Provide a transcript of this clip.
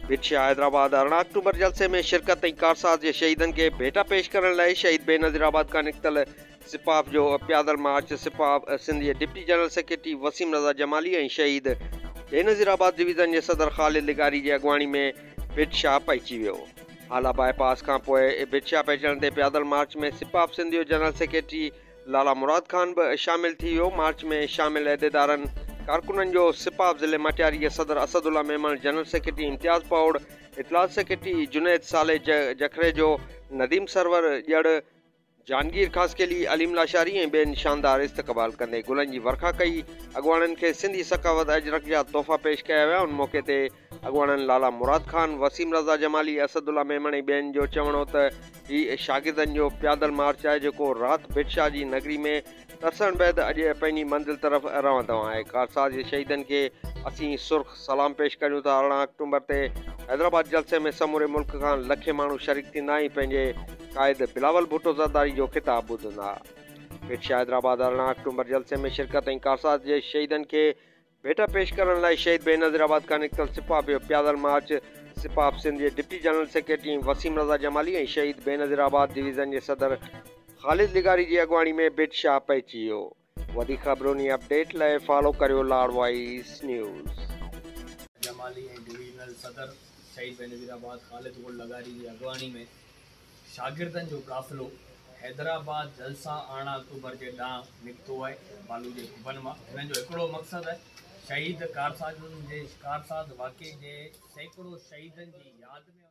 बिटशाह हैदराबाद 18 अक्टूबर जलसे में शिरकत ऐं कारसाज़ जे शहीदनि खे भेटा पेश करण लाइ शहीद बेनज़ीराबाद खां निकितल सिपाफ जो प्यादल मार्च सिपाफ सिंध जे डिप्टी जनरल सेक्रेटरी वसीम रज़ा जमाली ऐं शहीद बेनज़ीराबाद डिवीज़न जे सदर ख़ालिद लिगारी जी अॻुवाणी में बिटशाह पहुची वियो। आला बाईपास खां पोइ बिटशाह पहुचण ते प्यादल मार्च में सिपाफ सिंध जो जनरल सेक्रेटरी लाला मुराद ख़ान बि शामिल थी वियो। मार्च में शामिल अहदेदारनि कारकुननि जो सिपाफ ज़िले मटियारी जे सदर असदुल्ला मेमन, जनरल सेक्रेटरी इम्तियाज़ पौड़, इतलात सेक्रेटरी जुनैद साले जखरे जो, नदीम सरवर ॼड़, जहांगीर ख़ासकेली, अलीम लाशारी ऐं ॿियनि शानदार इस्तक़बाल कंदे गुलनि जी वर्खा कई। अॻुवाणनि खे सिंधी सकावत अजरक जा तोहफ़ा पेश कया विया। उन मौक़े ते अॻुवाणनि लाला मुराद ख़ान, वसीम रज़ा जमाली, असदुल्ला मेमन ऐं ॿियनि जो चवणो त हीउ शागिर्दनि जो प्यादल मार्च आहे जेको राति बिटशाह जी नगरी में तरसण बैदि अॼु पंहिंजी मंज़िल तरफ़ रवंदो आहे। कारसाज़ जे शहीदनि खे असीं सुर्ख़ सलाम पेश करियूं था। 18 अक्टूबर ते हैदराबाद जलसे में समूरे मुल्क खां लखे माण्हू शरीक थींदा ऐं पंहिंजे क़ाइद बिलावल भुट्टो ज़रदारी जो ख़िताब ॿुधंदा। बिटशाह हैदराबाद 18 अक्टूबर जलसे में शिरकत ऐं कारसाज़ जे शहीदनि खे भेटा पेश करण लाइ शहीद बेनज़ीराबाद खां निकितल सिपाफ जो प्यादल मार्च सिपाफ सिंध जे डिप्टी जनरल सेक्रेटरी वसीम रज़ा जमाली ऐं शहीद बेनज़ीराबाद डिवीज़न जे सदर ख़ालिद लिगारी जी अॻुवाणी में बिटशाह पहुची वियो। वधीक ख़बरुनि अपडेट लाइ फॉलो करियो लाड़ वॉइस न्यूज़। जमाली ऐं डिवीज़नल सदर शहीद बेनज़ीराबाद ख़ालिद लिगारी जी अॻुवाणी में शागिर्दनि जो काफ़िलो हैदराबाद जलसा 18 अक्टूबर जे ॾांहुं निकितो आहे बालू जे कुबन मां। हिननि जो हिकिड़ो मक़सदु आहे शहीद कारसाज़ वाक़े जे सैकड़ो शहीदनि जी यादि में